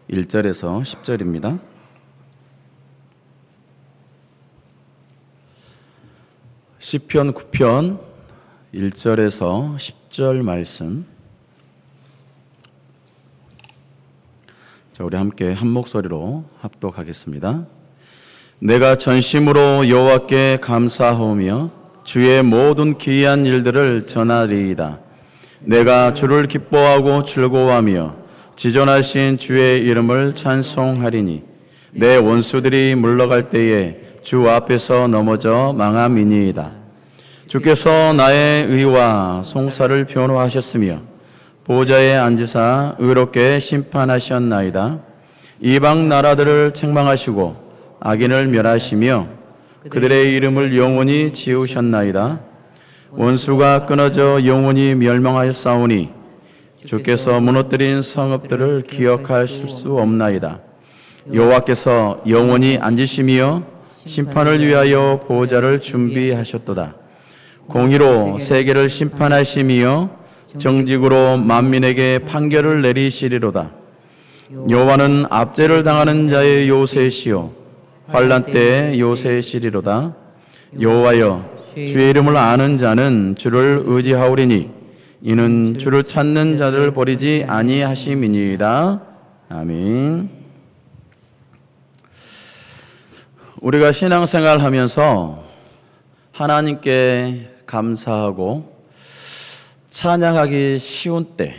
1절에서 10절입니다. 시편 9편 1절에서 10절 말씀. 자, 우리 함께 한 목소리로 합독하겠습니다. 내가 전심으로 여호와께 감사하오며 주의 모든 기이한 일들을 전하리이다. 내가 주를 기뻐하고 즐거워하며 지존하신 주의 이름을 찬송하리니 내 원수들이 물러갈 때에 주 앞에서 넘어져 망함이니이다. 주께서 나의 의와 송사를 변호하셨으며 보좌에 앉으사 의롭게 심판하셨나이다. 이방 나라들을 책망하시고 악인을 멸하시며 그들의 이름을 영원히 지우셨나이다. 원수가 끊어져 영원히 멸망하였사오니 주께서 무너뜨린 성읍들을 기억하실 수 없나이다. 여호와께서 영원히 앉으시며 심판을 위하여 보좌를 준비하셨도다. 공의로 세계를 심판하시며 정직으로 만민에게 판결을 내리시리로다. 여호와는 압제를 당하는 자의 요새시요 환난 때의 요새시리로다. 여호와여, 주의 이름을 아는 자는 주를 의지하오리니 이는 주를 찾는 자를 버리지 아니하심이니이다. 아멘. 우리가 신앙생활 하면서 하나님께 감사하고 찬양하기 쉬운 때,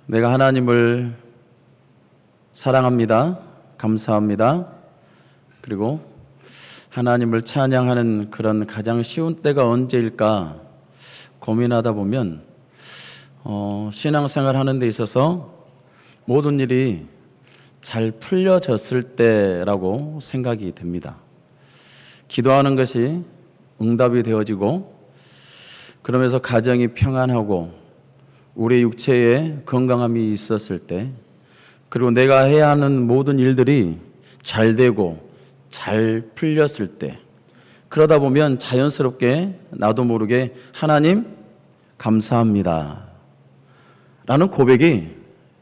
내가 하나님을 사랑합니다, 감사합니다, 그리고 하나님을 찬양하는 그런 가장 쉬운 때가 언제일까 고민하다 보면 신앙생활 하는 데 있어서 모든 일이 잘 풀려졌을 때라고 생각이 됩니다. 기도하는 것이 응답이 되어지고 그러면서 가정이 평안하고 우리 육체에 건강함이 있었을 때, 그리고 내가 해야 하는 모든 일들이 잘 되고 잘 풀렸을 때, 그러다 보면 자연스럽게 나도 모르게 하나님 감사합니다 라는 고백이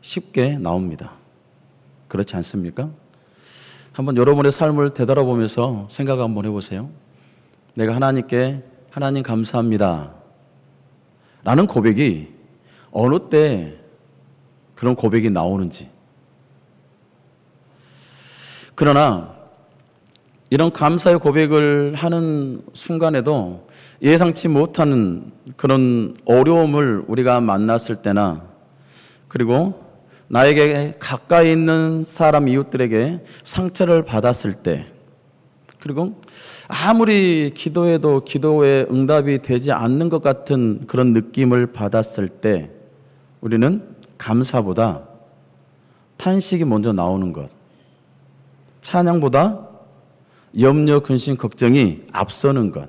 쉽게 나옵니다. 그렇지 않습니까? 한번 여러분의 삶을 되돌아보면서 생각 한번 해보세요. 내가 하나님께 하나님 감사합니다 라는 고백이 어느 때 그런 고백이 나오는지. 그러나 이런 감사의 고백을 하는 순간에도 예상치 못하는 그런 어려움을 우리가 만났을 때나, 그리고 나에게 가까이 있는 사람 이웃들에게 상처를 받았을 때, 그리고 아무리 기도해도 기도에 응답이 되지 않는 것 같은 그런 느낌을 받았을 때 우리는 감사보다 탄식이 먼저 나오는 것, 찬양보다 염려, 근심, 걱정이 앞서는 것,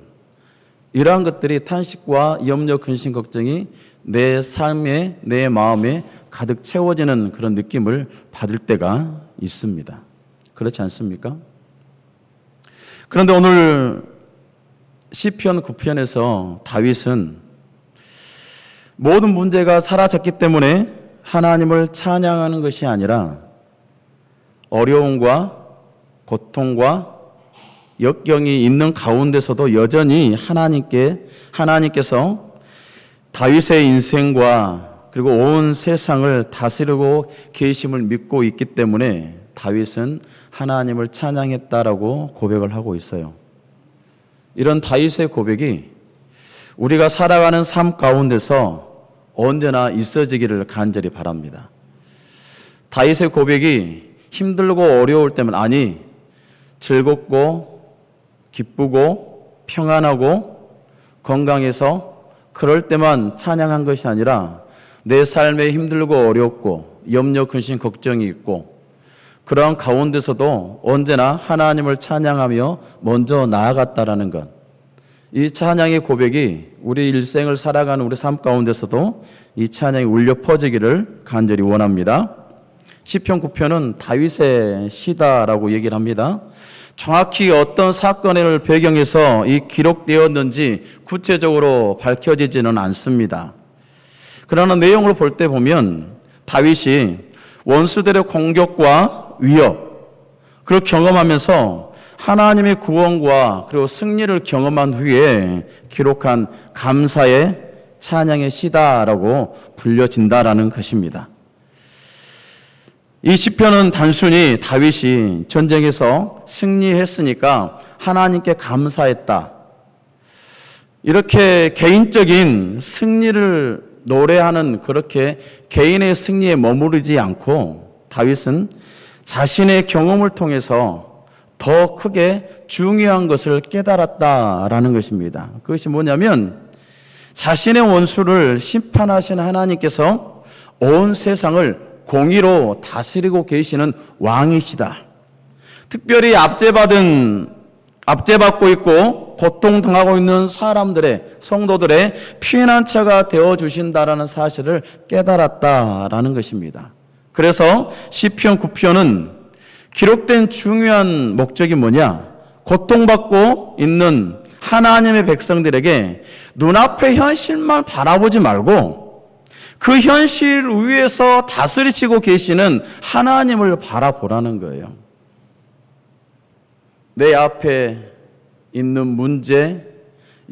이러한 것들이 탄식과 염려, 근심, 걱정이 내 삶에, 내 마음에 가득 채워지는 그런 느낌을 받을 때가 있습니다. 그렇지 않습니까? 그런데 오늘 시편 9편에서 다윗은 모든 문제가 사라졌기 때문에 하나님을 찬양하는 것이 아니라 어려움과 고통과 역경이 있는 가운데서도 여전히 하나님께서 다윗의 인생과 그리고 온 세상을 다스리고 계심을 믿고 있기 때문에 다윗은 하나님을 찬양했다라고 고백을 하고 있어요. 이런 다윗의 고백이 우리가 살아가는 삶 가운데서 언제나 있어지기를 간절히 바랍니다. 다윗의 고백이 힘들고 어려울 때면, 아니 즐겁고 기쁘고 평안하고 건강해서 그럴 때만 찬양한 것이 아니라 내 삶에 힘들고 어렵고 염려, 근심, 걱정이 있고 그러한 가운데서도 언제나 하나님을 찬양하며 먼저 나아갔다라는 것, 이 찬양의 고백이 우리 일생을 살아가는 우리 삶 가운데서도 이 찬양이 울려 퍼지기를 간절히 원합니다. 시편 9편은 다윗의 시다라고 얘기를 합니다. 정확히 어떤 사건을 배경해서 이 기록되었는지 구체적으로 밝혀지지는 않습니다. 그러나 내용을 볼 때 보면 다윗이 원수들의 공격과 위협, 그걸 경험하면서 하나님의 구원과 그리고 승리를 경험한 후에 기록한 감사의 찬양의 시다라고 불려진다라는 것입니다. 이 시편은 단순히 다윗이 전쟁에서 승리했으니까 하나님께 감사했다, 이렇게 개인적인 승리를 노래하는 그렇게 개인의 승리에 머무르지 않고 다윗은 자신의 경험을 통해서 더 크게 중요한 것을 깨달았다라는 것입니다. 그것이 뭐냐면 자신의 원수를 심판하신 하나님께서 온 세상을 공의로 다스리고 계시는 왕이시다. 특별히 압제받고 있고 고통당하고 있는 사람들의, 성도들의 피난처가 되어주신다라는 사실을 깨달았다라는 것입니다. 그래서 시편 9편은 기록된 중요한 목적이 뭐냐? 고통받고 있는 하나님의 백성들에게 눈앞의 현실만 바라보지 말고 그 현실 위에서 다스리시고 계시는 하나님을 바라보라는 거예요. 내 앞에 있는 문제,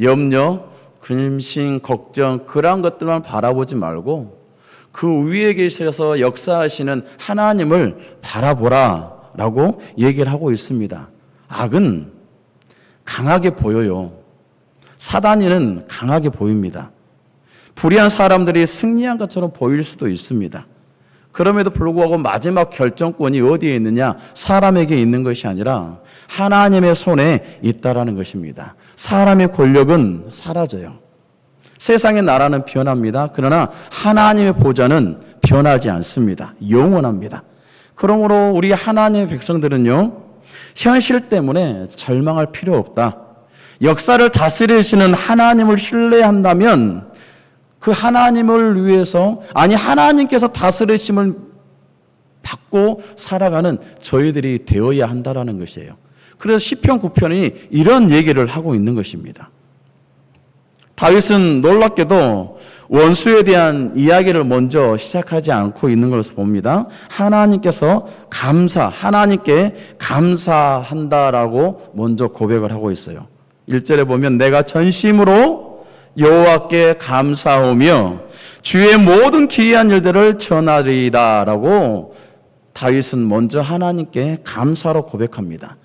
염려, 근심, 걱정, 그러한 것들만 바라보지 말고 그 위에 계셔서 역사하시는 하나님을 바라보라라고 얘기를 하고 있습니다. 악은 강하게 보여요. 사단이는 강하게 보입니다. 불의한 사람들이 승리한 것처럼 보일 수도 있습니다. 그럼에도 불구하고 마지막 결정권이 어디에 있느냐? 사람에게 있는 것이 아니라 하나님의 손에 있다라는 것입니다. 사람의 권력은 사라져요. 세상의 나라는 변합니다. 그러나 하나님의 보좌는 변하지 않습니다. 영원합니다. 그러므로 우리 하나님의 백성들은요, 현실 때문에 절망할 필요 없다. 역사를 다스리시는 하나님을 신뢰한다면 그 하나님을 위해서, 아니 하나님께서 다스리심을 받고 살아가는 저희들이 되어야 한다라는 것이에요. 그래서 시편 9편이 이런 얘기를 하고 있는 것입니다. 다윗은 놀랍게도 원수에 대한 이야기를 먼저 시작하지 않고 있는 것을 봅니다. 하나님께 감사한다라고 먼저 고백을 하고 있어요. 1절에 보면 내가 전심으로 여호와께 감사하며 주의 모든 기이한 일들을 전하리라라고 다윗은 먼저 하나님께 감사로 고백합니다.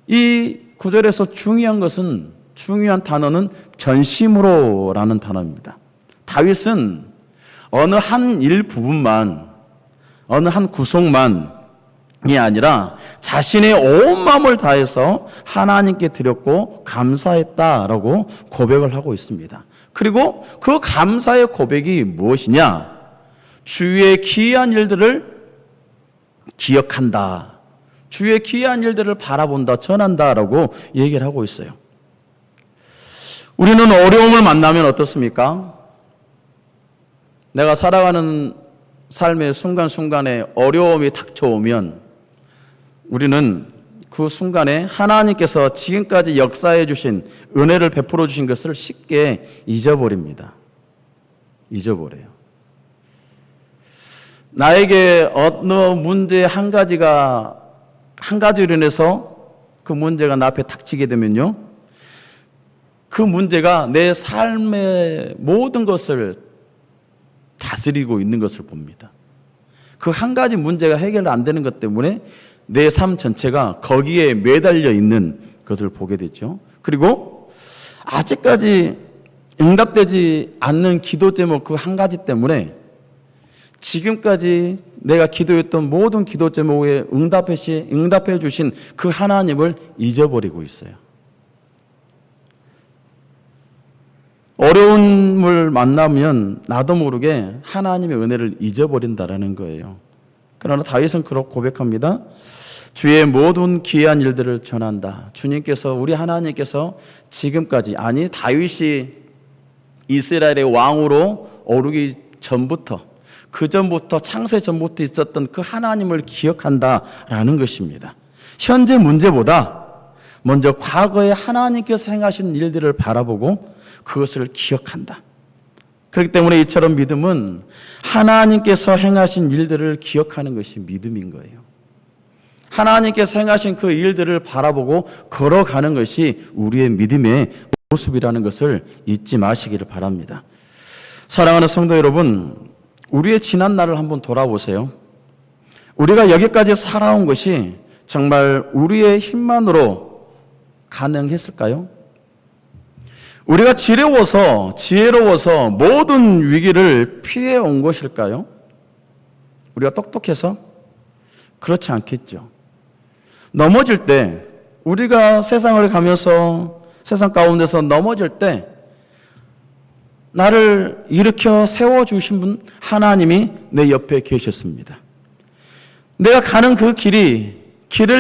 이 구절에서 중요한 단어는 전심으로라는 단어입니다. 다윗은 어느 한 일부분만, 어느 한 구속만이 아니라 자신의 온 마음을 다해서 하나님께 드렸고 감사했다라고 고백을 하고 있습니다. 그리고 그 감사의 고백이 무엇이냐? 주의 기이한 일들을 기억한다. 주의 기이한 일들을 바라본다, 전한다라고 얘기를 하고 있어요. 우리는 어려움을 만나면 어떻습니까? 내가 살아가는 삶의 순간순간에 어려움이 닥쳐오면 우리는 그 순간에 하나님께서 지금까지 역사해 주신, 은혜를 베풀어 주신 것을 쉽게 잊어버립니다. 잊어버려요. 나에게 어느 문제 한 가지로 인해서 그 문제가 나 앞에 닥치게 되면요, 그 문제가 내 삶의 모든 것을 다스리고 있는 것을 봅니다. 그 한 가지 문제가 해결 안 되는 것 때문에 내 삶 전체가 거기에 매달려 있는 것을 보게 되죠. 그리고 아직까지 응답되지 않는 기도 제목 그 한 가지 때문에 지금까지 내가 기도했던 모든 기도 제목에 응답해 주신 그 하나님을 잊어버리고 있어요. 어려움을 만나면 나도 모르게 하나님의 은혜를 잊어버린다라는 거예요. 그러나 다윗은 그렇게 고백합니다. 주의 모든 기이한 일들을 전한다. 주님께서, 우리 하나님께서 지금까지, 아니 다윗이 이스라엘의 왕으로 오르기 전부터, 그 전부터, 창세 전부터 있었던 그 하나님을 기억한다라는 것입니다. 현재 문제보다 먼저 과거에 하나님께서 행하신 일들을 바라보고 그것을 기억한다. 그렇기 때문에 이처럼 믿음은 하나님께서 행하신 일들을 기억하는 것이 믿음인 거예요. 하나님께서 행하신 그 일들을 바라보고 걸어가는 것이 우리의 믿음의 모습이라는 것을 잊지 마시기를 바랍니다. 사랑하는 성도 여러분, 우리의 지난 날을 한번 돌아보세요. 우리가 여기까지 살아온 것이 정말 우리의 힘만으로 가능했을까요? 우리가 지혜로워서 모든 위기를 피해 온 것일까요? 우리가 똑똑해서? 그렇지 않겠죠. 넘어질 때, 우리가 세상을 가면서 세상 가운데서 넘어질 때 나를 일으켜 세워주신 분 하나님이 내 옆에 계셨습니다. 내가 가는 그 길을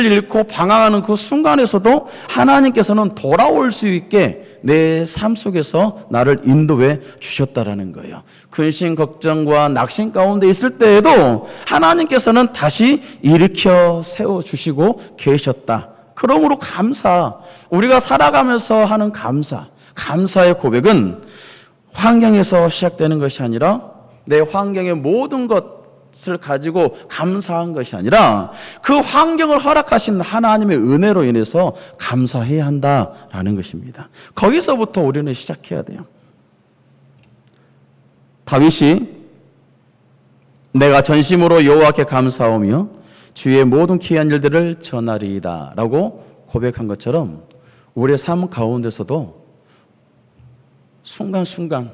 잃고 방황하는 그 순간에서도 하나님께서는 돌아올 수 있게 내 삶 속에서 나를 인도해 주셨다라는 거예요. 근심, 걱정과 낙심 가운데 있을 때에도 하나님께서는 다시 일으켜 세워주시고 계셨다. 그러므로 우리가 살아가면서 하는 감사의 고백은 환경에서 시작되는 것이 아니라 내 환경의 모든 것을 가지고 감사한 것이 아니라 그 환경을 허락하신 하나님의 은혜로 인해서 감사해야 한다라는 것입니다. 거기서부터 우리는 시작해야 돼요. 다윗이 내가 전심으로 여호와께 감사하며 주의 모든 귀한 일들을 전하리이다 라고 고백한 것처럼 우리의 삶 가운데서도 순간순간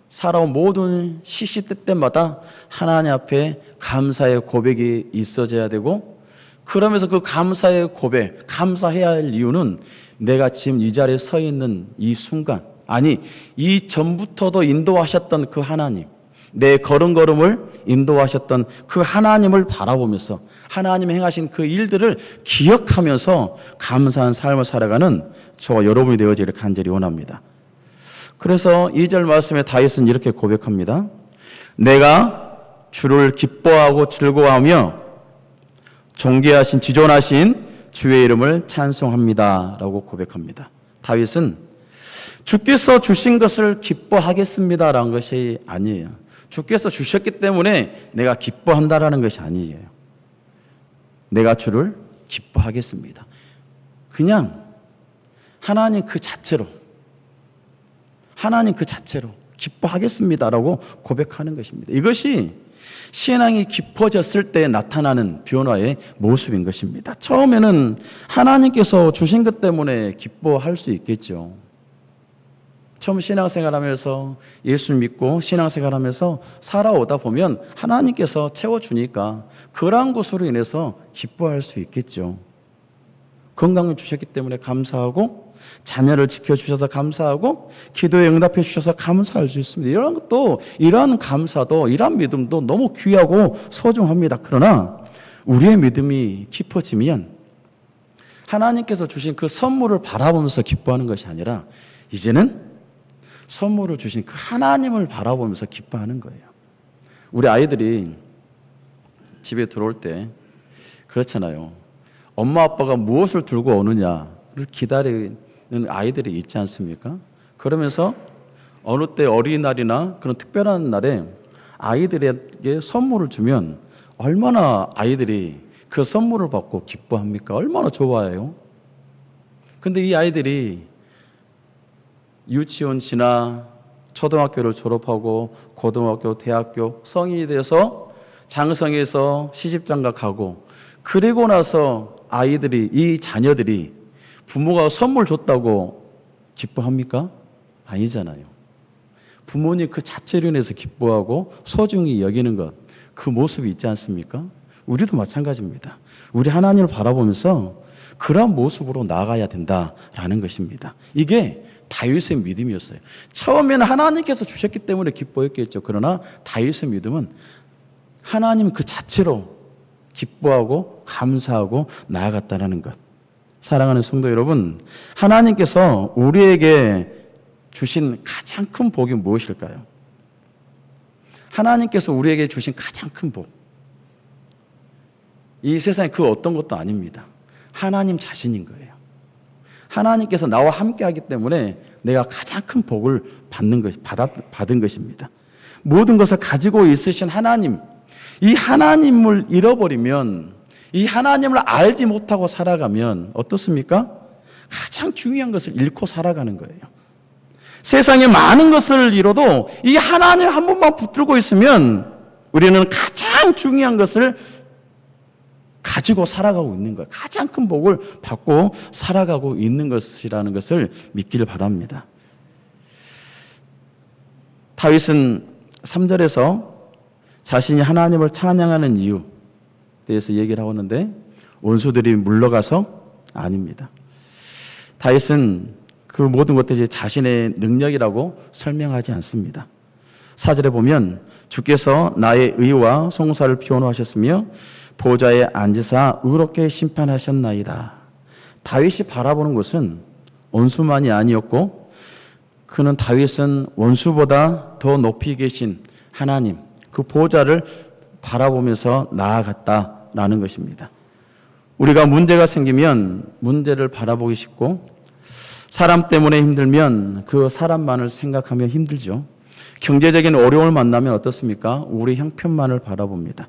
살아온 모든 시시때때마다 하나님 앞에 감사의 고백이 있어져야 되고, 그러면서 그 감사의 고백, 감사해야 할 이유는 내가 지금 이 자리에 서 있는 이 순간, 아니 이 전부터도 인도하셨던 그 하나님, 내 걸음걸음을 인도하셨던 그 하나님을 바라보면서 하나님이 행하신 그 일들을 기억하면서 감사한 삶을 살아가는 저와 여러분이 되어지기를 간절히 원합니다. 그래서 2절 말씀에 다윗은 이렇게 고백합니다. 내가 주를 기뻐하고 즐거워하며 존귀하신 지존하신 주의 이름을 찬송합니다 라고 고백합니다. 다윗은 주께서 주신 것을 기뻐하겠습니다라는 것이 아니에요. 주께서 주셨기 때문에 내가 기뻐한다라는 것이 아니에요. 내가 주를 기뻐하겠습니다. 그냥 하나님 그 자체로 기뻐하겠습니다라고 고백하는 것입니다. 이것이 신앙이 깊어졌을 때 나타나는 변화의 모습인 것입니다. 처음에는 하나님께서 주신 것 때문에 기뻐할 수 있겠죠. 처음 신앙생활하면서 예수 믿고 신앙생활하면서 살아오다 보면 하나님께서 채워주니까 그러한 것으로 인해서 기뻐할 수 있겠죠. 건강을 주셨기 때문에 감사하고, 자녀를 지켜주셔서 감사하고, 기도에 응답해 주셔서 감사할 수 있습니다. 이러한 감사도, 이러한 믿음도 너무 귀하고 소중합니다. 그러나 우리의 믿음이 깊어지면 하나님께서 주신 그 선물을 바라보면서 기뻐하는 것이 아니라 이제는 선물을 주신 그 하나님을 바라보면서 기뻐하는 거예요. 우리 아이들이 집에 들어올 때 그렇잖아요. 엄마 아빠가 무엇을 들고 오느냐를 기다리는 아이들이 있지 않습니까? 그러면서 어느 때 어린이날이나 그런 특별한 날에 아이들에게 선물을 주면 얼마나 아이들이 그 선물을 받고 기뻐합니까? 얼마나 좋아해요? 근데 이 아이들이 유치원 지나 초등학교를 졸업하고 고등학교, 대학교, 성인이 돼서 장성해서 시집장가 가고, 그리고 나서 이 자녀들이 부모가 선물 줬다고 기뻐합니까? 아니잖아요. 부모님 그 자체로 인해서 기뻐하고 소중히 여기는 것, 그 모습이 있지 않습니까? 우리도 마찬가지입니다. 우리 하나님을 바라보면서 그런 모습으로 나아가야 된다라는 것입니다. 이게 다윗의 믿음이었어요. 처음에는 하나님께서 주셨기 때문에 기뻐했겠죠. 그러나 다윗의 믿음은 하나님 그 자체로 기뻐하고 감사하고 나아갔다는 것. 사랑하는 성도 여러분, 하나님께서 우리에게 주신 가장 큰 복이 무엇일까요? 하나님께서 우리에게 주신 가장 큰 복, 이 세상에 그 어떤 것도 아닙니다. 하나님 자신인 거예요. 하나님께서 나와 함께 하기 때문에 내가 가장 큰 복을 받은 것입니다. 모든 것을 가지고 있으신 하나님, 이 하나님을 잃어버리면, 이 하나님을 알지 못하고 살아가면 어떻습니까? 가장 중요한 것을 잃고 살아가는 거예요. 세상에 많은 것을 잃어도 이 하나님 한 번만 붙들고 있으면 우리는 가장 중요한 것을 가지고 살아가고 있는 거예요. 가장 큰 복을 받고 살아가고 있는 것이라는 것을 믿기를 바랍니다. 다윗은 3절에서 자신이 하나님을 찬양하는 이유에 대해서 얘기를 하고 있는데 원수들이 물러가서 아닙니다. 다윗은 그 모든 것들이 자신의 능력이라고 설명하지 않습니다. 4절에 보면 주께서 나의 의와 송사를 표현하셨으며 보좌에 앉으사 의롭게 심판하셨나이다. 다윗이 바라보는 것은 원수만이 아니었고 그는 다윗은 원수보다 더 높이 계신 하나님, 그 보좌를 바라보면서 나아갔다라는 것입니다. 우리가 문제가 생기면 문제를 바라보기 쉽고 사람 때문에 힘들면 그 사람만을 생각하며 힘들죠. 경제적인 어려움을 만나면 어떻습니까? 우리 형편만을 바라봅니다.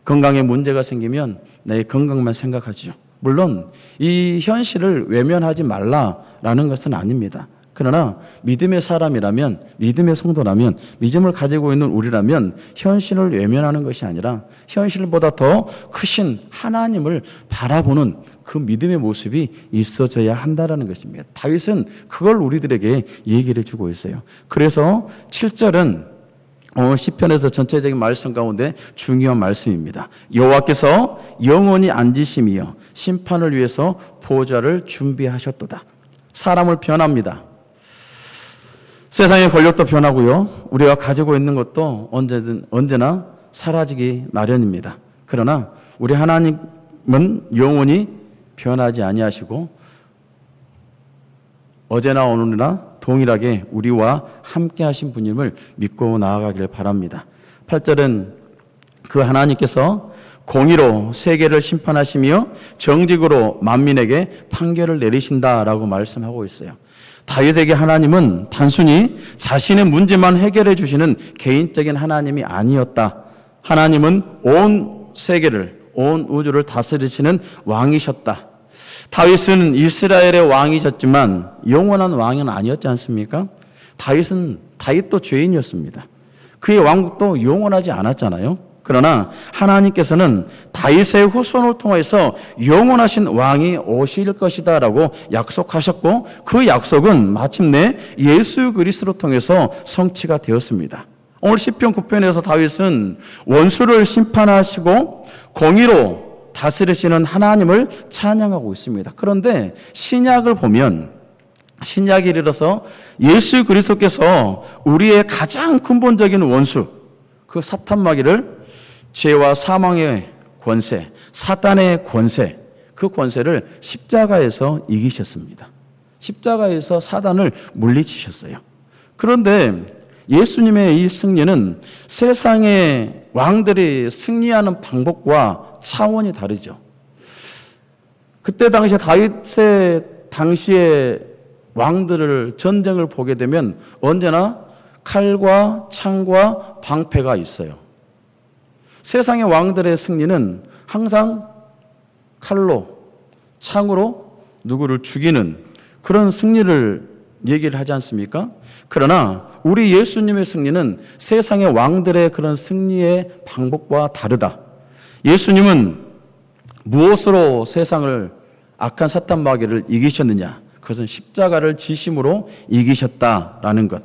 건강에 문제가 생기면 내 건강만 생각하죠. 물론 이 현실을 외면하지 말라라는 것은 아닙니다. 그러나 믿음의 사람이라면, 믿음의 성도라면, 믿음을 가지고 있는 우리라면 현실을 외면하는 것이 아니라 현실보다 더 크신 하나님을 바라보는 그 믿음의 모습이 있어져야 한다는 것입니다. 다윗은 그걸 우리들에게 얘기를 해주고 있어요. 그래서 7절은 시편에서 전체적인 말씀 가운데 중요한 말씀입니다. 여호와께서 영원히 앉으심이여 심판을 위해서 보좌를 준비하셨도다. 사람을 변합니다. 세상의 권력도 변하고요. 우리가 가지고 있는 것도 언제나 사라지기 마련입니다. 그러나 우리 하나님은 영원히 변하지 아니하시고 어제나 오늘나 동일하게 우리와 함께 하신 분임을 믿고 나아가길 바랍니다. 8절은 그 하나님께서 공의로 세계를 심판하시며 정직으로 만민에게 판결을 내리신다라고 말씀하고 있어요. 다윗에게 하나님은 단순히 자신의 문제만 해결해 주시는 개인적인 하나님이 아니었다. 하나님은 온 세계를, 온 우주를 다스리시는 왕이셨다. 다윗은 이스라엘의 왕이셨지만 영원한 왕은 아니었지 않습니까? 다윗도 죄인이었습니다. 그의 왕국도 영원하지 않았잖아요. 그러나 하나님께서는 다윗의 후손을 통해서 영원하신 왕이 오실 것이다 라고 약속하셨고 그 약속은 마침내 예수 그리스도를 통해서 성취가 되었습니다. 오늘 시편 9편에서 다윗은 원수를 심판하시고 공의로 다스리시는 하나님을 찬양하고 있습니다. 그런데 신약을 보면 신약에 이르러서 예수 그리스도께서 우리의 가장 근본적인 원수 그 사탄마귀를 죄와 사망의 권세, 사탄의 권세, 그 권세를 십자가에서 이기셨습니다. 십자가에서 사단을 물리치셨어요. 그런데 예수님의 이 승리는 세상의 왕들이 승리하는 방법과 차원이 다르죠. 그때 당시에 다윗의 당시의 왕들을 전쟁을 보게 되면 언제나 칼과 창과 방패가 있어요. 세상의 왕들의 승리는 항상 칼로, 창으로 누구를 죽이는 그런 승리를 얘기를 하지 않습니까? 그러나 우리 예수님의 승리는 세상의 왕들의 그런 승리의 방법과 다르다. 예수님은 무엇으로 세상을 악한 사탄 마귀를 이기셨느냐? 그것은 십자가를 지심으로 이기셨다라는 것.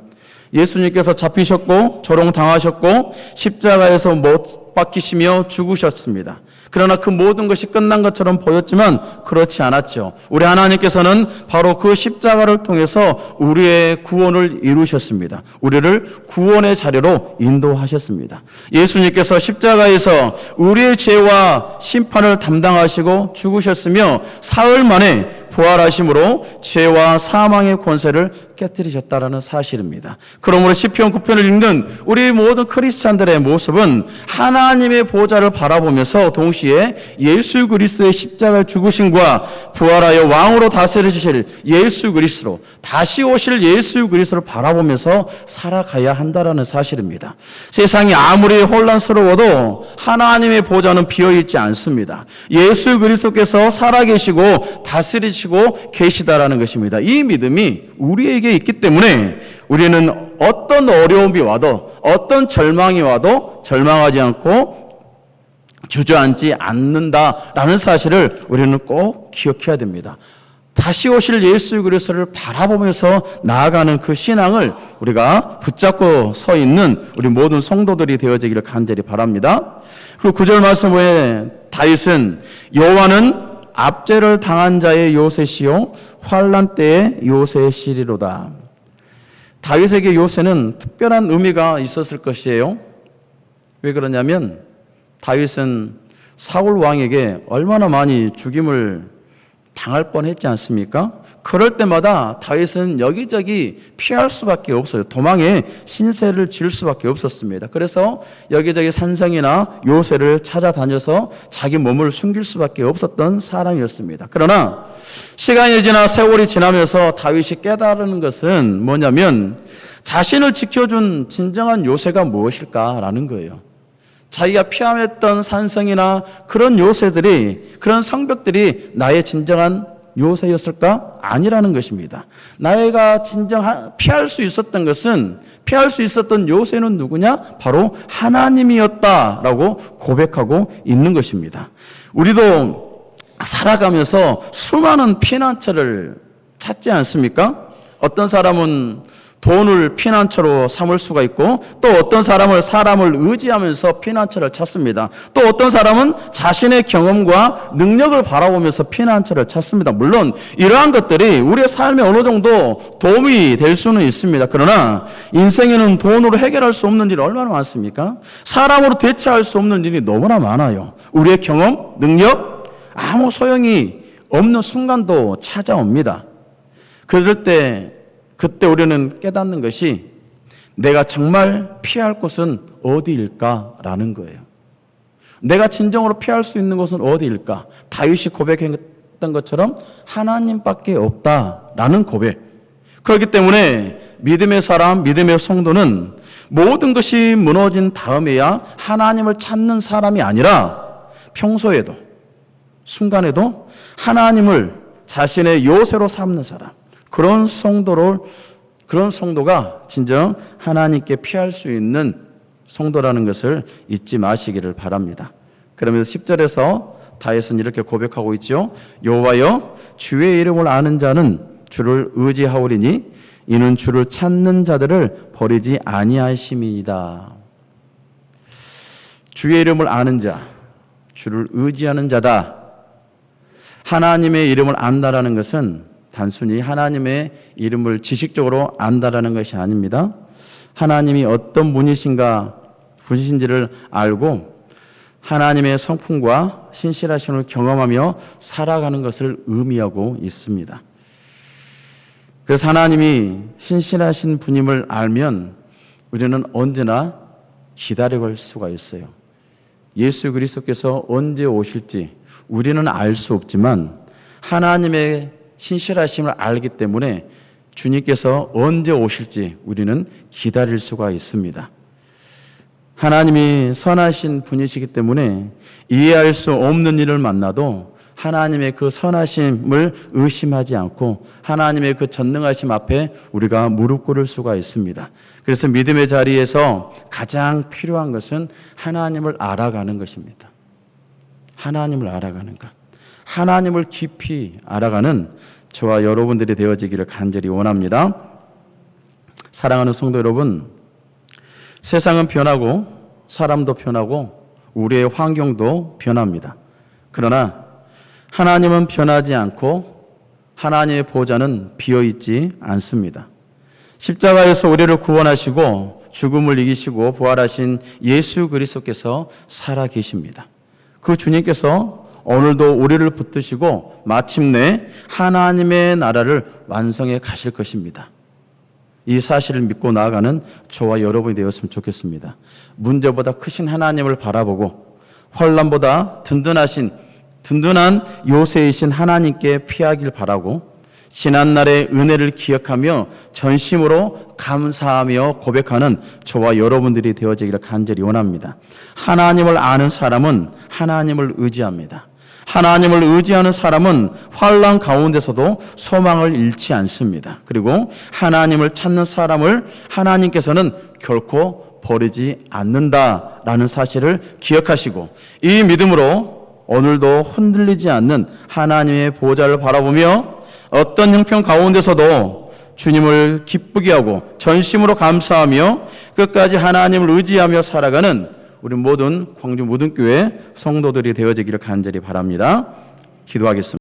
예수님께서 잡히셨고 조롱당하셨고 십자가에서 못 박히시며 죽으셨습니다. 그러나 그 모든 것이 끝난 것처럼 보였지만 그렇지 않았죠. 우리 하나님께서는 바로 그 십자가를 통해서 우리의 구원을 이루셨습니다. 우리를 구원의 자리로 인도하셨습니다. 예수님께서 십자가에서 우리의 죄와 심판을 담당하시고 죽으셨으며 사흘 만에 부활하심으로 죄와 사망의 권세를 깨뜨리셨다라는 사실입니다. 그러므로 시편 9편을 읽는 우리 모든 크리스찬들의 모습은 하나님의 보좌를 바라보면서 동시에 예수 그리스도의 십자가 죽으심과 부활하여 왕으로 다스리실 예수 그리스도, 다시 오실 예수 그리스도를 바라보면서 살아가야 한다라는 사실입니다. 세상이 아무리 혼란스러워도 하나님의 보좌는 비어있지 않습니다. 예수 그리스도께서 살아계시고 다스리시고 계시다라는 것입니다. 이 믿음이 우리에게 있기 때문에 우리는 어떤 어려움이 와도 어떤 절망이 와도 절망하지 않고 주저앉지 않는다라는 사실을 우리는 꼭 기억해야 됩니다. 다시 오실 예수 그리스도를 바라보면서 나아가는 그 신앙을 우리가 붙잡고 서 있는 우리 모든 성도들이 되어지기를 간절히 바랍니다. 그 9절 말씀에 다윗은 여호와는 압제를 당한 자의 요새시요 환난 때의 요새시리로다. 다윗에게 요새는 특별한 의미가 있었을 것이에요. 왜 그러냐면 다윗은 사울 왕에게 얼마나 많이 죽임을 당할 뻔했지 않습니까? 그럴 때마다 다윗은 여기저기 피할 수밖에 없어요. 도망에 신세를 지을 수밖에 없었습니다. 그래서 여기저기 산성이나 요새를 찾아다녀서 자기 몸을 숨길 수밖에 없었던 사람이었습니다. 그러나 시간이 지나 세월이 지나면서 다윗이 깨달은 것은 뭐냐면 자신을 지켜준 진정한 요새가 무엇일까라는 거예요. 자기가 피함했던 산성이나 그런 요새들이, 그런 성벽들이 나의 진정한 요새였을까? 아니라는 것입니다. 나이가 피할 수 있었던 것은, 피할 수 있었던 요새는 누구냐? 바로 하나님이었다라고 고백하고 있는 것입니다. 우리도 살아가면서 수많은 피난처를 찾지 않습니까? 어떤 사람은 돈을 피난처로 삼을 수가 있고, 또 어떤 사람을 의지하면서 피난처를 찾습니다. 또 어떤 사람은 자신의 경험과 능력을 바라보면서 피난처를 찾습니다. 물론 이러한 것들이 우리의 삶에 어느 정도 도움이 될 수는 있습니다. 그러나 인생에는 돈으로 해결할 수 없는 일이 얼마나 많습니까? 사람으로 대체할 수 없는 일이 너무나 많아요. 우리의 경험, 능력, 아무 소용이 없는 순간도 찾아옵니다. 그럴 때 그때 우리는 깨닫는 것이 내가 정말 피할 곳은 어디일까라는 거예요. 내가 진정으로 피할 수 있는 곳은 어디일까? 다윗이 고백했던 것처럼 하나님밖에 없다라는 고백. 그렇기 때문에 믿음의 사람, 믿음의 성도는 모든 것이 무너진 다음에야 하나님을 찾는 사람이 아니라 평소에도, 순간에도 하나님을 자신의 요새로 삼는 사람, 그런 성도가 진정 하나님께 피할 수 있는 성도라는 것을 잊지 마시기를 바랍니다. 그러면서 10절에서 다윗은 이렇게 고백하고 있죠. 여호와여, 주의 이름을 아는 자는 주를 의지하오리니 이는 주를 찾는 자들을 버리지 아니하심이니이다. 주의 이름을 아는 자, 주를 의지하는 자다. 하나님의 이름을 안다라는 것은 단순히 하나님의 이름을 지식적으로 안다라는 것이 아닙니다. 하나님이 어떤 분이신지를 알고 하나님의 성품과 신실하심을 경험하며 살아가는 것을 의미하고 있습니다. 그래서 하나님이 신실하신 분임을 알면 우리는 언제나 기다려갈 수가 있어요. 예수 그리스도께서 언제 오실지 우리는 알 수 없지만 하나님의 신실하심을 알기 때문에 주님께서 언제 오실지 우리는 기다릴 수가 있습니다. 하나님이 선하신 분이시기 때문에 이해할 수 없는 일을 만나도 하나님의 그 선하심을 의심하지 않고 하나님의 그 전능하심 앞에 우리가 무릎 꿇을 수가 있습니다. 그래서 믿음의 자리에서 가장 필요한 것은 하나님을 알아가는 것입니다. 하나님을 알아가는 것. 하나님을 깊이 알아가는 저와 여러분들이 되어지기를 간절히 원합니다. 사랑하는 성도 여러분, 세상은 변하고 사람도 변하고 우리의 환경도 변합니다. 그러나 하나님은 변하지 않고 하나님의 보좌는 비어있지 않습니다. 십자가에서 우리를 구원하시고 죽음을 이기시고 부활하신 예수 그리스도께서 살아계십니다. 그 주님께서 오늘도 우리를 붙드시고 마침내 하나님의 나라를 완성해 가실 것입니다. 이 사실을 믿고 나아가는 저와 여러분이 되었으면 좋겠습니다. 문제보다 크신 하나님을 바라보고 환난보다 든든한 요새이신 하나님께 피하길 바라고 지난날의 은혜를 기억하며 전심으로 감사하며 고백하는 저와 여러분들이 되어지기를 간절히 원합니다. 하나님을 아는 사람은 하나님을 의지합니다. 하나님을 의지하는 사람은 환난 가운데서도 소망을 잃지 않습니다. 그리고 하나님을 찾는 사람을 하나님께서는 결코 버리지 않는다라는 사실을 기억하시고 이 믿음으로 오늘도 흔들리지 않는 하나님의 보좌를 바라보며 어떤 형편 가운데서도 주님을 기쁘게 하고 전심으로 감사하며 끝까지 하나님을 의지하며 살아가는 우리 모든 광주 모든 교회 성도들이 되어지기를 간절히 바랍니다. 기도하겠습니다.